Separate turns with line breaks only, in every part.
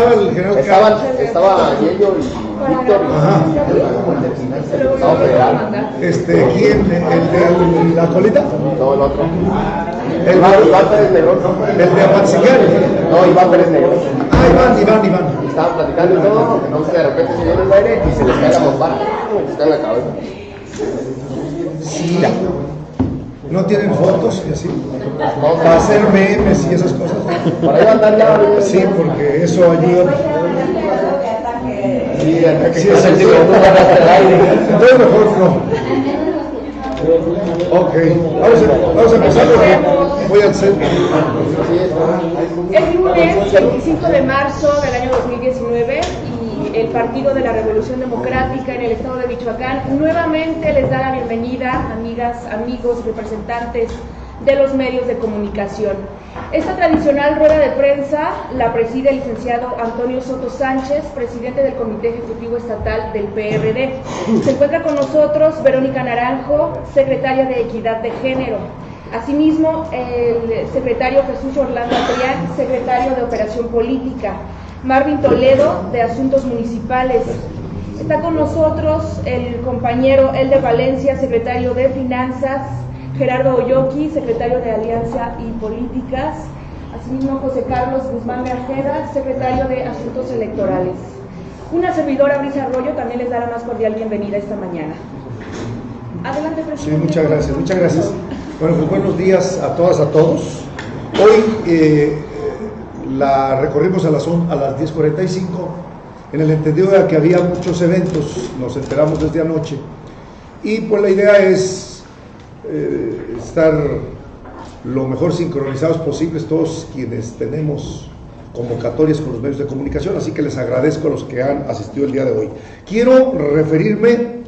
estaba el general
estaba Yello y Víctor.
Ajá. ¿Quién? ¿El de la colita?
No, el otro.
Iván
Pérez Negrón.
El de Apatzingán.
No, Iván Pérez Negrón.
Iván.
Estaban platicando y todo, entonces de repente se viene el aire y se les cae la bombada, se cae en la cabeza.
Sí. ¿No tienen fotos y así? Para hacer memes y esas cosas.
Para ahí andar ya.
Sí, porque eso ayuda.
Sí, hasta que
Sí,
se
sí. Entonces mejor no. Ok, vamos a empezar porque voy al centro.
Es lunes 25 de marzo del año 2019 y el Partido de la Revolución Democrática en el estado de Michoacán nuevamente les da la bienvenida, amigas, amigos, representantes de los medios de comunicación. Esta tradicional rueda de prensa la preside el licenciado Antonio Soto Sánchez, presidente del Comité Ejecutivo Estatal del PRD. Se encuentra con nosotros Verónica Naranjo, secretaria de Equidad de Género. Asimismo, el secretario Jesús Orlando Adrián, secretario de Operación Política. Marvin Toledo, de Asuntos Municipales. Está con nosotros el compañero Elder Valencia, secretario de Finanzas. Gerardo Oyoki, secretario de Alianza y Políticas, asimismo José Carlos Guzmán Garceda, secretario de Asuntos Electorales. Una servidora, Brisa Arroyo, también les da la más cordial bienvenida esta mañana. Adelante, presidente.
Sí, muchas gracias. Bueno, pues buenos días a todas, a todos. Hoy la recorrimos a las 10:45, en el entendido de que había muchos eventos, nos enteramos desde anoche, y pues la idea es estar lo mejor sincronizados posibles todos quienes tenemos convocatorias con los medios de comunicación, así que les agradezco a los que han asistido el día de hoy. Quiero referirme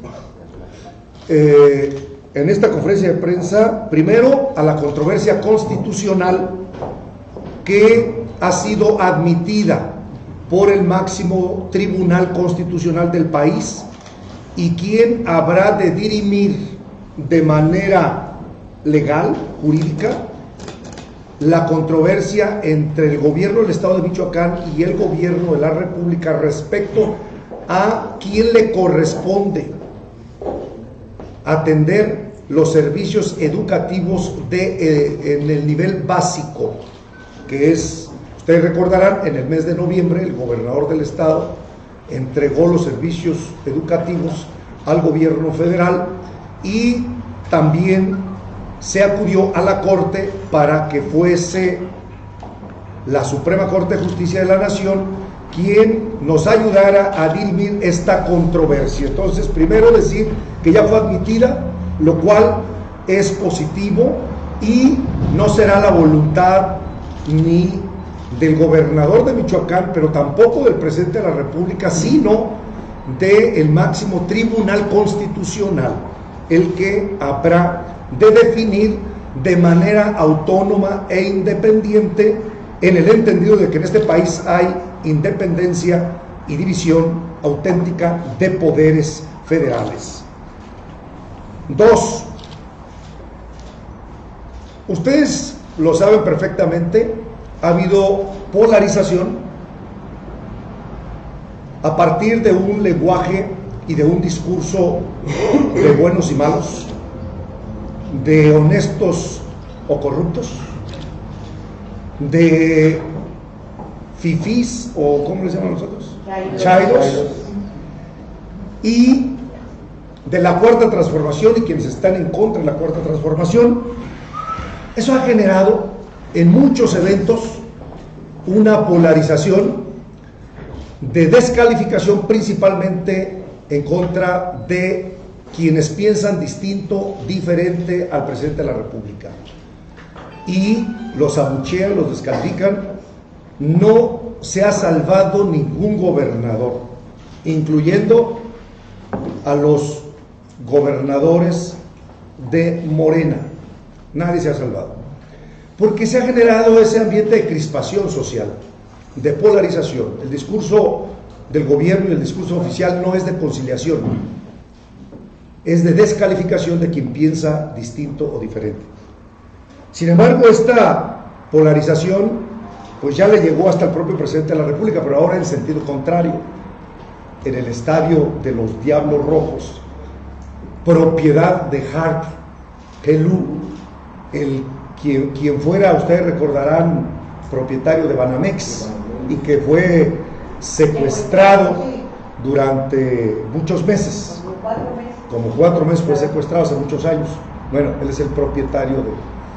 en esta conferencia de prensa primero a la controversia constitucional que ha sido admitida por el máximo tribunal constitucional del país y quien habrá de dirimir de manera legal, jurídica, la controversia entre el gobierno del estado de Michoacán y el gobierno de la República respecto a quién le corresponde atender los servicios educativos en el nivel básico, que es, ustedes recordarán, en el mes de noviembre el gobernador del estado entregó los servicios educativos al gobierno federal y también se acudió a la Corte para que fuese la Suprema Corte de Justicia de la Nación quien nos ayudara a dirimir esta controversia. Entonces, primero decir que ya fue admitida, lo cual es positivo y no será la voluntad ni del gobernador de Michoacán, pero tampoco del presidente de la República, sino del máximo tribunal constitucional, el que habrá de definir de manera autónoma e independiente, en el entendido de que en este país hay independencia y división auténtica de poderes federales. 2. Ustedes lo saben perfectamente, ha habido polarización a partir de un lenguaje y de un discurso de buenos y malos, de honestos o corruptos, de fifís o ¿cómo les llaman nosotros? Chairos, y de la cuarta transformación y quienes están en contra de la cuarta transformación. Eso ha generado en muchos eventos una polarización de descalificación, principalmente en contra de quienes piensan distinto, diferente al presidente de la República, y los abuchean, los descalifican. No se ha salvado ningún gobernador, incluyendo a los gobernadores de Morena. Nadie se ha salvado, porque se ha generado ese ambiente de crispación social, de polarización. El discurso del gobierno y el discurso oficial no es de conciliación, es de descalificación de quien piensa distinto o diferente. Sin embargo, esta polarización pues ya le llegó hasta el propio presidente de la República, pero ahora en sentido contrario, en el estadio de los Diablos Rojos, propiedad de Harp Helú, quien fuera, ustedes recordarán, propietario de Banamex y que fue secuestrado durante muchos meses, como 4 meses fue secuestrado hace muchos años. Bueno, él es el propietario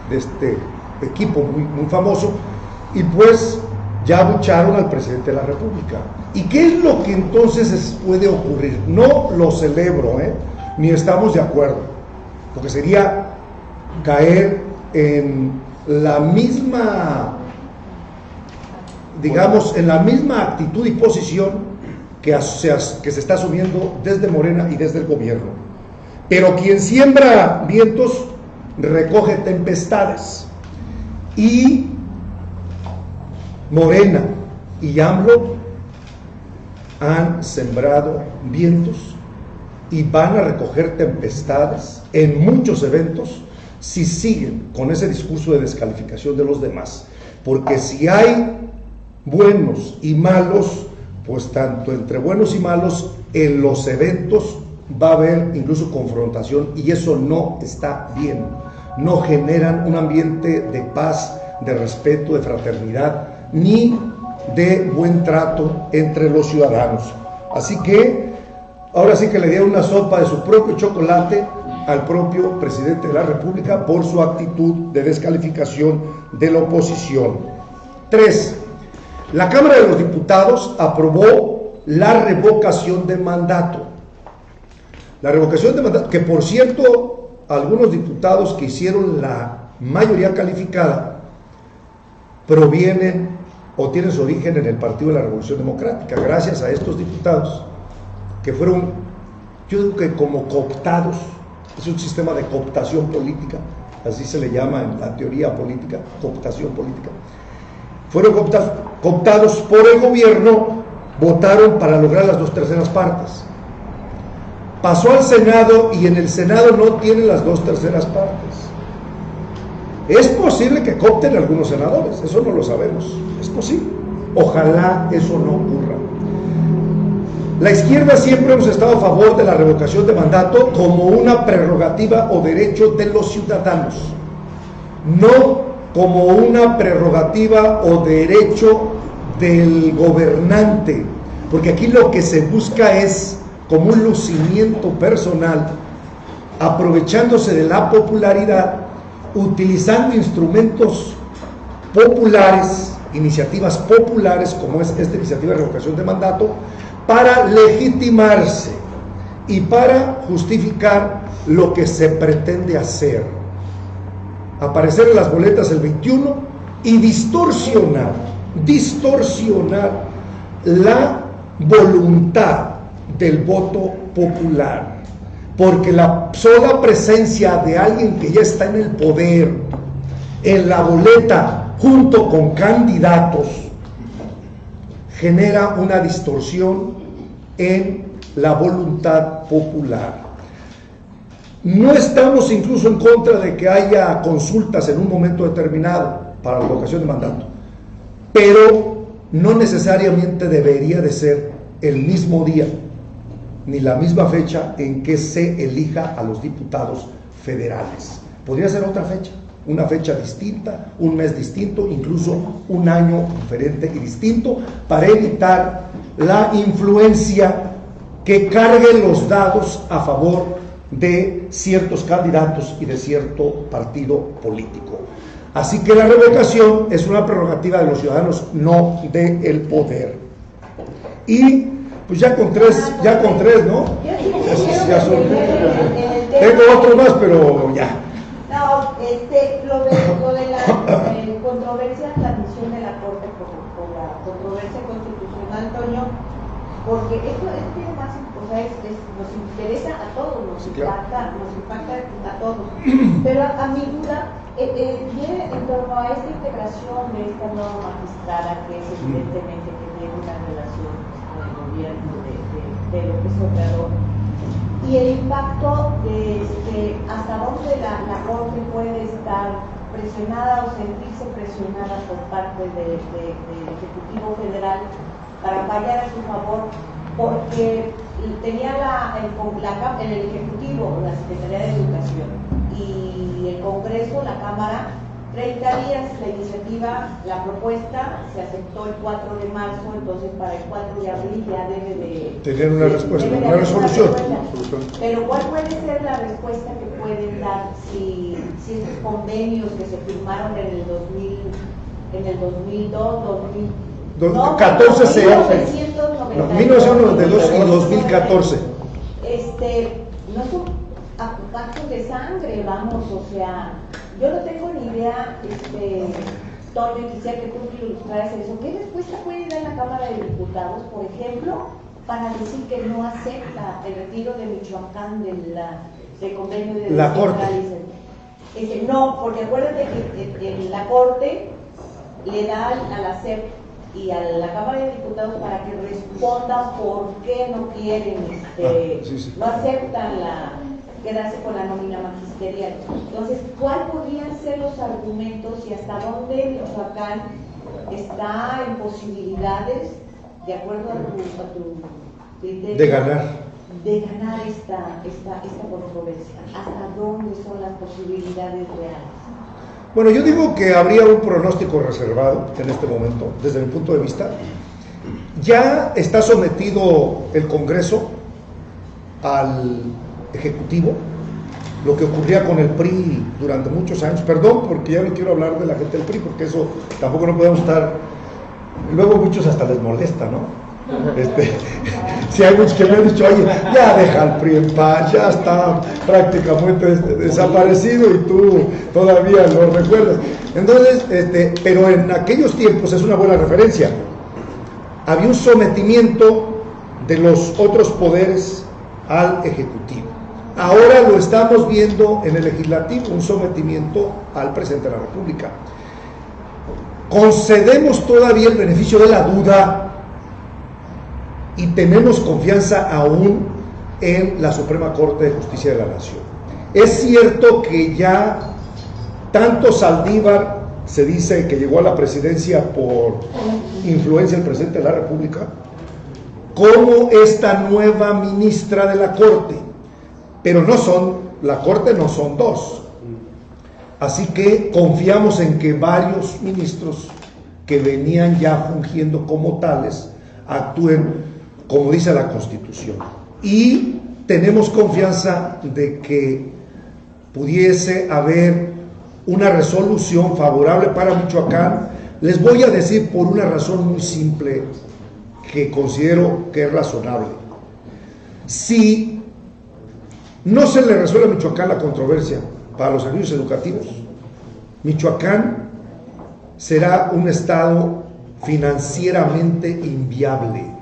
de este equipo muy famoso, y pues ya abucharon al presidente de la República. ¿Y qué es lo que entonces puede ocurrir? No lo celebro, ni estamos de acuerdo, porque sería caer en la misma, digamos, en la misma actitud y posición que se está asumiendo desde Morena y desde el gobierno. Pero quien siembra vientos recoge tempestades, y Morena y AMLO han sembrado vientos y van a recoger tempestades en muchos eventos si siguen con ese discurso de descalificación de los demás. Porque si hay buenos y malos, pues tanto entre buenos y malos en los eventos va a haber incluso confrontación, y eso no está bien. No generan un ambiente de paz, de respeto, de fraternidad, ni de buen trato entre los ciudadanos. Así que ahora sí que le dieron una sopa de su propio chocolate al propio presidente de la República por su actitud de descalificación de la oposición. 3. La Cámara de los Diputados aprobó la revocación de mandato. La revocación de mandato, que por cierto, algunos diputados que hicieron la mayoría calificada provienen o tienen su origen en el Partido de la Revolución Democrática. Gracias a estos diputados que fueron, yo digo que como cooptados, es un sistema de cooptación política, así se le llama en la teoría política, cooptación política. Fueron cooptados por el gobierno, votaron para lograr las 2/3 partes. Pasó al Senado y en el Senado no tienen las 2/3 partes. Es posible que coopten algunos senadores, eso no lo sabemos, es posible. Ojalá eso no ocurra. La izquierda siempre hemos estado a favor de la revocación de mandato como una prerrogativa o derecho de los ciudadanos, no como una prerrogativa o derecho del gobernante, porque aquí lo que se busca es como un lucimiento personal, aprovechándose de la popularidad, utilizando instrumentos populares, iniciativas populares, como es esta iniciativa de revocación de mandato, para legitimarse y para justificar lo que se pretende hacer. Aparecer en las boletas el 21 y distorsionar la voluntad del voto popular, porque la sola presencia de alguien que ya está en el poder en la boleta junto con candidatos genera una distorsión en la voluntad popular. No estamos incluso en contra de que haya consultas en un momento determinado para la revocación de mandato, pero no necesariamente debería de ser el mismo día ni la misma fecha en que se elija a los diputados federales. Podría ser otra fecha, una fecha distinta, un mes distinto, incluso un año diferente y distinto, para evitar la influencia que cargue los dados a favor de ciertos candidatos y de cierto partido político. Así que la revocación es una prerrogativa de los ciudadanos, no del poder. Y pues ya con tres, ¿no? Ya son. Tengo otro más, pero ya.
No, lo de la controversia en la admisión de la Corte por la controversia constitucional, Toño, porque esto tiene más, o sea, nos interesa a todos, nos impacta a todos. Pero a mi duda viene en torno a esta integración de esta nueva magistrada, que es evidentemente que tiene una relación con el gobierno de López Obrador, y el impacto de hasta dónde la Corte puede estar presionada o sentirse presionada por parte del Ejecutivo Federal para fallar a su favor, porque tenía en el Ejecutivo la Secretaría de Educación y el Congreso, la Cámara, 30 días la iniciativa, la propuesta se aceptó el 4 de marzo, entonces para el 4 de abril ya debe de
tener una respuesta,
debe de
una
haber
resolución.
Pero ¿cuál puede ser la respuesta que pueden dar si esos convenios que se firmaron en el 2002,
14 se hace. 1992 y 2014.
No son actos de sangre, vamos, o sea, yo no tengo ni idea, Toño, quisiera que tú me ilustraras eso. ¿Qué respuesta puede dar la Cámara de Diputados, por ejemplo, para decir que no acepta el retiro de Michoacán del convenio de
la Corte?
No, porque acuérdate que la Corte le da a la SEP y a la Cámara de Diputados para que respondan por qué no quieren, no aceptan quedarse con la nómina magisterial. Entonces, ¿cuáles podrían ser los argumentos y hasta dónde Michoacán está en posibilidades, de acuerdo a tu criterio,
de ganar
esta controversia? ¿Hasta dónde son las posibilidades reales?
Bueno, yo digo que habría un pronóstico reservado en este momento, desde mi punto de vista. Ya está sometido el Congreso al Ejecutivo, lo que ocurría con el PRI durante muchos años. Perdón, porque ya no quiero hablar de la gente del PRI, porque eso tampoco no podemos estar. Luego muchos hasta les molesta, ¿no? Si hay muchos que me han dicho, oye, ya deja al PRI en paz, ya está prácticamente desaparecido y tú todavía lo recuerdas. Entonces, pero en aquellos tiempos es una buena referencia. Había un sometimiento de los otros poderes al Ejecutivo. Ahora lo estamos viendo en el Legislativo, un sometimiento al Presidente de la República. Concedemos todavía el beneficio de la duda y tenemos confianza aún en la Suprema Corte de Justicia de la Nación. Es cierto que ya tanto Saldívar se dice que llegó a la presidencia por influencia del Presidente de la República, como esta nueva ministra de la Corte, pero la Corte no son dos. Así que confiamos en que varios ministros que venían ya fungiendo como tales actúen como dice la Constitución. Y tenemos confianza de que pudiese haber una resolución favorable para Michoacán. Les voy a decir por una razón muy simple que considero que es razonable. Si no se le resuelve a Michoacán la controversia para los servicios educativos, Michoacán será un estado financieramente inviable.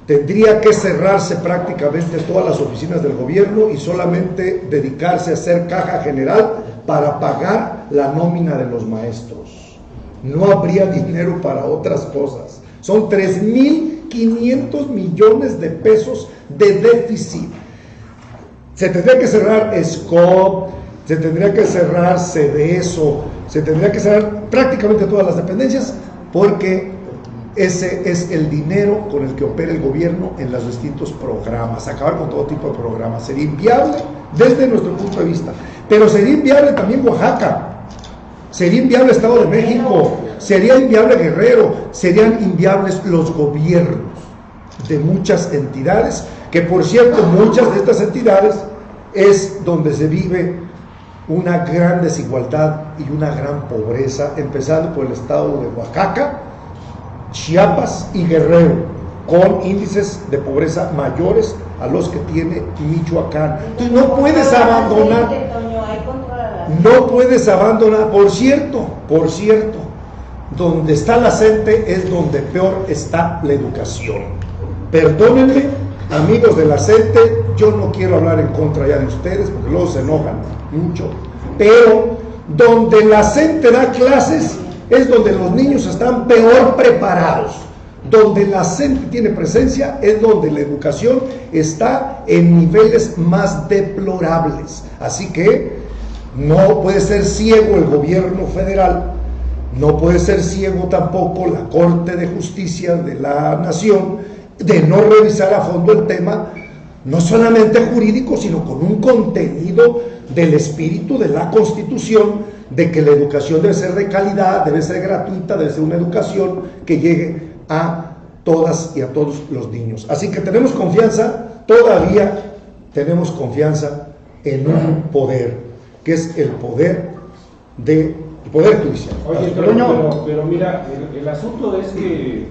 Tendría que cerrarse prácticamente todas las oficinas del gobierno y solamente dedicarse a hacer caja general para pagar la nómina de los maestros. No habría dinero para otras cosas. Son 3.500 millones de pesos de déficit. Se tendría que cerrar SCOP, se tendría que cerrar CEDESO, se tendría que cerrar prácticamente todas las dependencias, porque ese es el dinero con el que opera el gobierno en los distintos programas. Acabar con todo tipo de programas sería inviable desde nuestro punto de vista, pero sería inviable también Oaxaca, sería inviable Estado de México, sería inviable Guerrero, serían inviables los gobiernos de muchas entidades, que por cierto muchas de estas entidades es donde se vive una gran desigualdad y una gran pobreza, empezando por el estado de Oaxaca, Chiapas y Guerrero, con índices de pobreza mayores a los que tiene Michoacán. Entonces no puedes abandonar, por cierto, donde está la CENTE es donde peor está la educación. Perdónenme, amigos de la CENTE, yo no quiero hablar en contra ya de ustedes, porque luego se enojan mucho, pero donde la CENTE da clases es donde los niños están peor preparados. Donde la CENTE tiene presencia es donde la educación está en niveles más deplorables. Así que no puede ser ciego el gobierno federal, no puede ser ciego tampoco la Corte de Justicia de la Nación de no revisar a fondo el tema, no solamente jurídico, sino con un contenido del espíritu de la Constitución, de que la educación debe ser de calidad, debe ser gratuita, debe ser una educación que llegue a todas y a todos los niños. Así que tenemos confianza, todavía tenemos confianza en un poder, que es el poder judicial.
Oye, pero mira, el asunto es que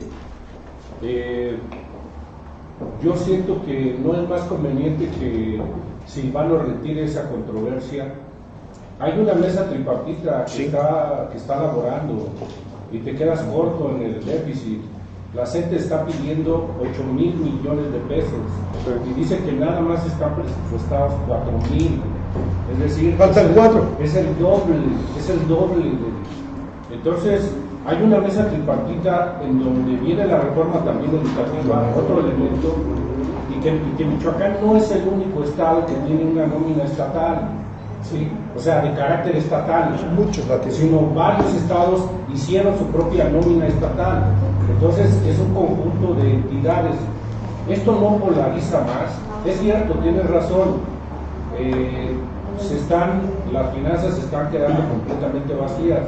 yo siento que no es más conveniente que Silvano retire esa controversia. Hay una mesa tripartita que está laborando y te quedas corto en el déficit. La CENTE está pidiendo 8,000 millones de pesos y dice que nada más están presupuestados 4,000. Es decir,
faltan 4.
Es el doble. Entonces, hay una mesa tripartita en donde viene la reforma también educativa, otro elemento, y que Michoacán no es el único estado que tiene una nómina estatal, ¿sí? O sea, de carácter estatal,
muchos
sino varios estados hicieron su propia nómina estatal. Entonces, es un conjunto de entidades. Esto no polariza más. Es cierto, tienes razón. Las finanzas se están quedando completamente vacías,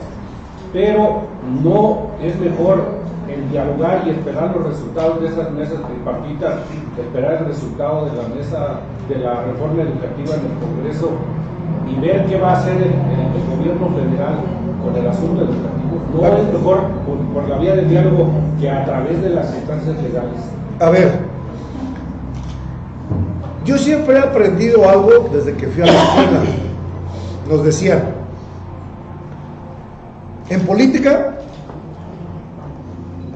pero no es mejor el dialogar y esperar los resultados de esas mesas tripartitas, esperar el resultado de la mesa de la reforma educativa en el Congreso y ver qué va a hacer el gobierno federal con el asunto educativo. No es mejor por la vía del diálogo que a través de las instancias legales.
A ver, yo siempre he aprendido algo desde que fui a la escuela. Nos decían, en política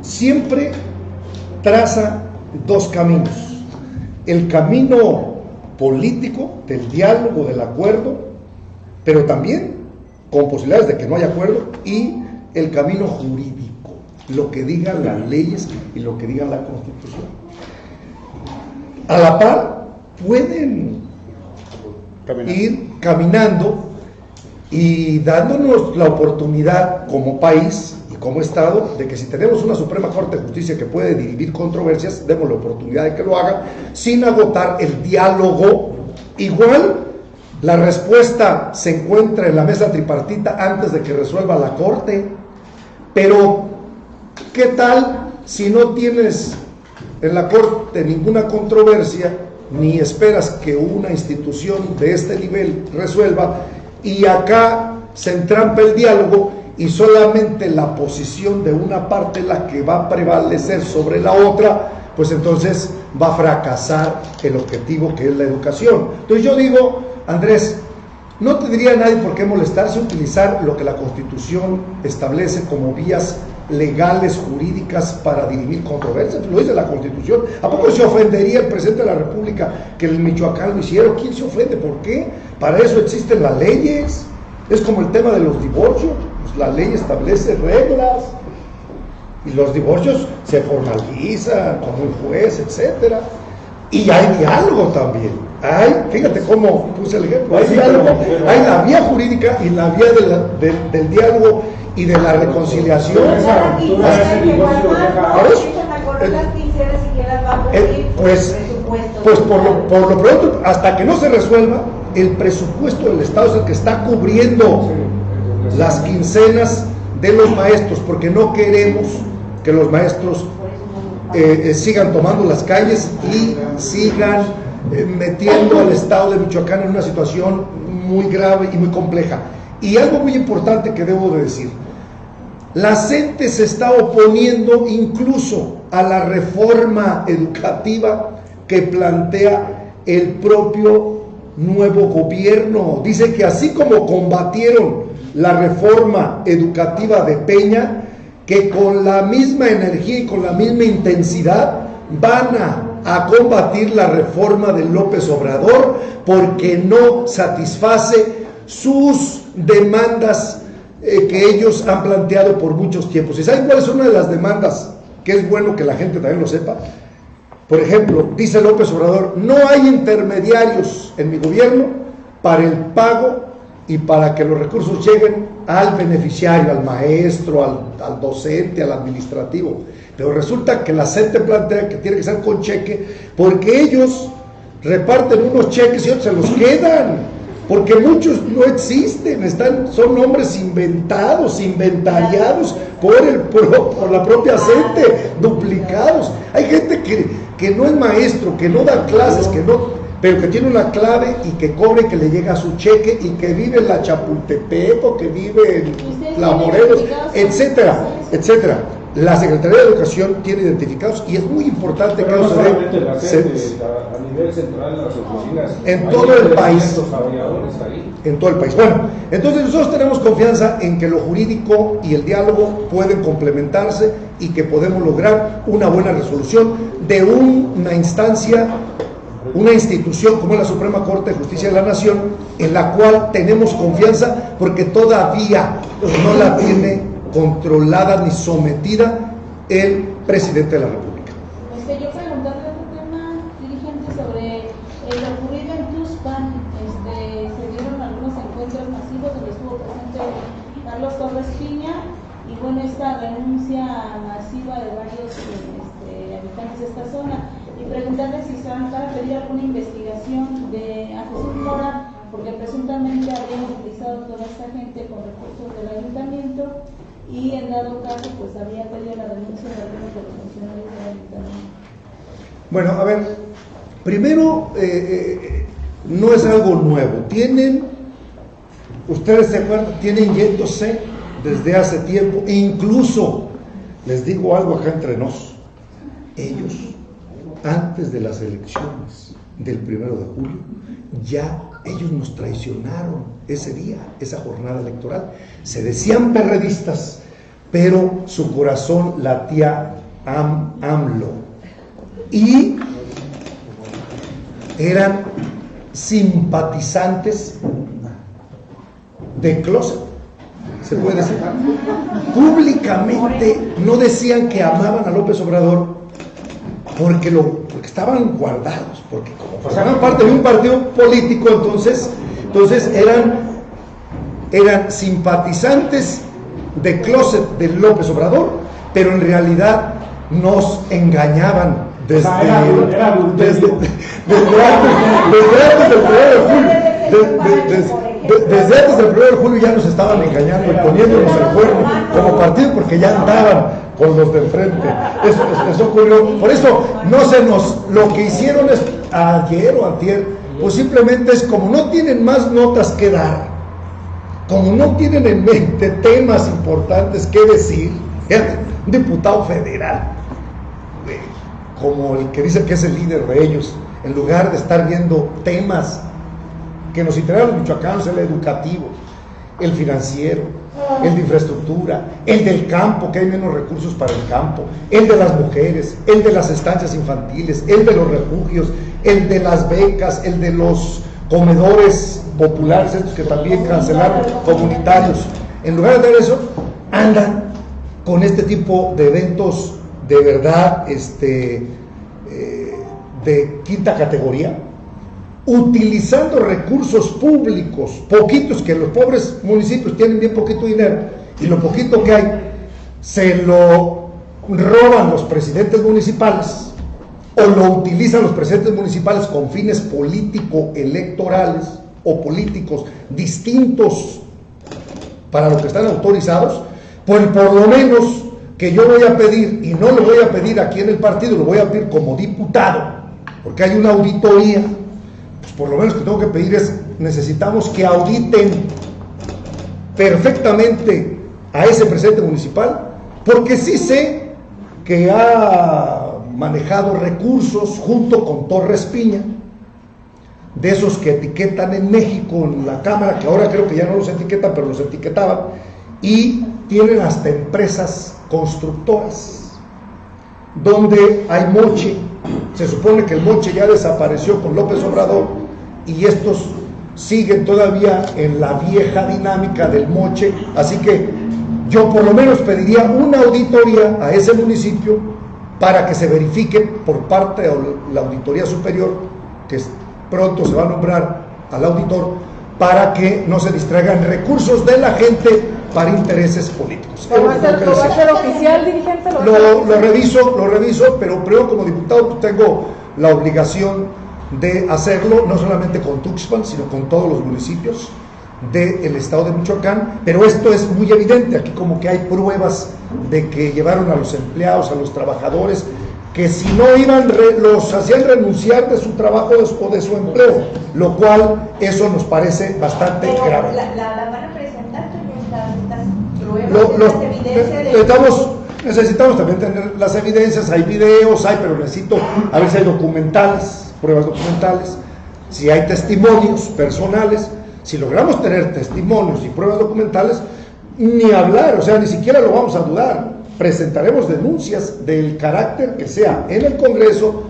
siempre traza dos caminos: el camino político del diálogo, del acuerdo, pero también con posibilidades de que no haya acuerdo, y el camino jurídico, lo que digan las leyes y lo que diga la Constitución. A la par pueden ir caminando y dándonos la oportunidad como país y como Estado de que si tenemos una Suprema Corte de Justicia que puede dirimir controversias, demos la oportunidad de que lo hagan sin agotar el diálogo. Igual la respuesta se encuentra en la mesa tripartita antes de que resuelva la Corte, pero ¿qué tal si no tienes en la Corte ninguna controversia, ni esperas que una institución de este nivel resuelva, y acá se entrampa el diálogo y solamente la posición de una parte la que va a prevalecer sobre la otra? Pues entonces va a fracasar el objetivo, que es la educación. Entonces yo digo, Andrés, no tendría nadie por qué molestarse utilizar lo que la Constitución establece como vías legales, jurídicas, para dirimir controversias. Lo dice la Constitución. ¿A poco se ofendería el presidente de la República que el Michoacán lo hiciera? ¿Quién se ofende? ¿Por qué? Para eso existen las leyes. Es como el tema de los divorcios. Pues la ley establece reglas y los divorcios se formalizan con un juez, etcétera. Y hay diálogo también. Fíjate cómo puse el ejemplo. Hay diálogo, hay la vía jurídica y la vía del diálogo y de la reconciliación. Pues por lo pronto, hasta que no se resuelva, el presupuesto del Estado es el que está cubriendo las quincenas de los maestros, porque no queremos que los maestros sigan tomando las calles y sigan metiendo al Estado de Michoacán en una situación muy grave y muy compleja. Y algo muy importante que debo de decir: la CENTE se está oponiendo incluso a la reforma educativa que plantea el propio nuevo gobierno. Dice que así como combatieron la reforma educativa de Peña, que con la misma energía y con la misma intensidad van a combatir la reforma de López Obrador, porque no satisface sus demandas que ellos han planteado por muchos tiempos. ¿Y saben cuál es una de las demandas que es bueno que la gente también lo sepa? Por ejemplo, dice López Obrador: no hay intermediarios en mi gobierno para el pago y para que los recursos lleguen al beneficiario, al maestro, al docente, al administrativo. Pero resulta que la CENTE plantea que tiene que ser con cheque, porque ellos reparten unos cheques y otros se los quedan, porque muchos no existen, son nombres inventados, inventariados por la propia CENTE, duplicados. Hay gente que no es maestro, que no da clases, pero que tiene una clave y que cobra y que le llega su cheque y que vive en la Chapultepec o que vive en la Morelos, etcétera, etcétera. La Secretaría de Educación tiene identificados y es muy importante que
no
eso
solamente la sede, a nivel central, las oficinas,
en todo el país.
Ahí.
En todo el país. Bueno, entonces nosotros tenemos confianza en que lo jurídico y el diálogo pueden complementarse y que podemos lograr una buena resolución de una instancia, una institución como es la Suprema Corte de Justicia de la Nación, en la cual tenemos confianza porque todavía no la tiene controlada ni sometida el presidente de la República.
Yo preguntarle otro tema, dirigente, sobre lo ocurrido en Tuxpan. Se dieron algunos encuentros masivos donde estuvo presente Carlos Torres Piña, y bueno, esta renuncia masiva de varios habitantes de esta zona, y preguntarle si están para pedir alguna investigación a Jesús Mora, porque presuntamente habrían utilizado toda esta gente con recursos del ayuntamiento, y en dado caso pues había pedido la renuncia de algunos de los funcionarios del ayuntamiento.
Bueno, a ver, primero, no es algo nuevo. Ustedes se acuerdan, tienen yéndose desde hace tiempo, e incluso, les digo algo acá entre nos, ellos, antes de las elecciones del 1 de julio, ellos nos traicionaron ese día, esa jornada electoral. Se decían perredistas, pero su corazón latía AMLO, y eran simpatizantes de closet, se puede decir. Públicamente no decían que amaban a López Obrador porque estaban guardados, porque como formaban parte de un partido político, entonces eran simpatizantes de closet de López Obrador, pero en realidad nos engañaban desde antes del 1 de julio ya nos estaban engañando y poniéndonos el cuerno como partido, porque ya andaban con los del frente. Eso ocurrió. Por eso lo que hicieron es ayer o antier, pues simplemente es como no tienen más notas que dar, como no tienen en mente temas importantes que decir, un diputado federal, como el que dice que es el líder de ellos, en lugar de estar viendo temas que nos interesan los michoacanos, el educativo, el financiero, el de infraestructura, el del campo, que hay menos recursos para el campo, el de las mujeres, el de las estancias infantiles, el de los refugios, el de las becas, el de los comedores populares, estos que también cancelaron, comunitarios. En lugar de hacer eso, andan con este tipo de eventos de verdad de quinta categoría, utilizando recursos públicos, poquitos, que los pobres municipios tienen bien poquito dinero, y lo poquito que hay se lo roban los presidentes municipales, o lo utilizan los presidentes municipales con fines político-electorales o políticos distintos para lo que están autorizados. Pues por lo menos que yo voy a pedir, y no lo voy a pedir aquí en el partido, lo voy a pedir como diputado, porque hay una auditoría, pues por lo menos que tengo que pedir es, necesitamos que auditen perfectamente a ese presidente municipal, porque sí sé que ha manejado recursos junto con Torres Piña, de esos que etiquetan en México en la Cámara, que ahora creo que ya no los etiquetan, pero los etiquetaban, y tienen hasta empresas constructoras donde hay moche. Se supone que el moche ya desapareció con López Obrador, y estos siguen todavía en la vieja dinámica del moche. Así que yo por lo menos pediría una auditoría a ese municipio para que se verifique por parte de la Auditoría Superior, que pronto se va a nombrar al auditor, para que no se distraigan recursos de la gente para intereses políticos.
¿Lo va a hacer oficial, dirigente?
Lo reviso, pero creo como diputado tengo la obligación de hacerlo, no solamente con Tuxpan, sino con todos los municipios del estado de Michoacán, pero esto es muy evidente, aquí como que hay pruebas de que llevaron a los empleados, a los trabajadores, que si no iban, los hacían renunciar de su trabajo o de su empleo, lo cual eso nos parece bastante
Pero
grave.
la van a presentar estas pruebas, estas evidencias
necesitamos también tener las evidencias, hay videos, pero necesito a ver si hay documentales, pruebas documentales, si hay testimonios personales. Si logramos tener testimonios y pruebas documentales, ni hablar, o sea, ni siquiera lo vamos a dudar. Presentaremos denuncias del carácter que sea en el Congreso,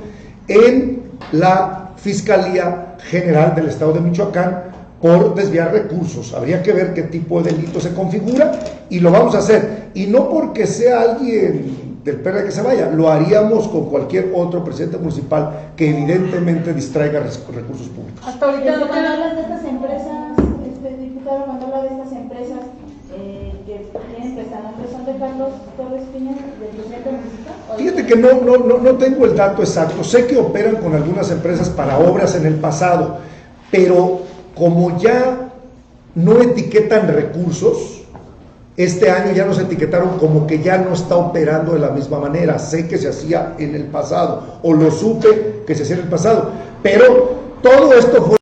en la Fiscalía General del Estado de Michoacán, por desviar recursos. Habría que ver qué tipo de delito se configura y lo vamos a hacer. Y no porque sea alguien del PRD que se vaya, lo haríamos con cualquier otro presidente municipal que evidentemente distraiga recursos públicos.
Hasta ahorita, cuando hablas de estas empresas, diputado, cuando habla de estas empresas que tienen que estar en presión de Carlos Torres Piña, del presidente municipal.
Fíjate que no tengo el dato exacto. Sé que operan con algunas empresas para obras en el pasado, pero como ya no etiquetan recursos, este año ya nos etiquetaron como que ya no está operando de la misma manera. Sé que se hacía en el pasado, o lo supe que se hacía en el pasado, pero todo esto fue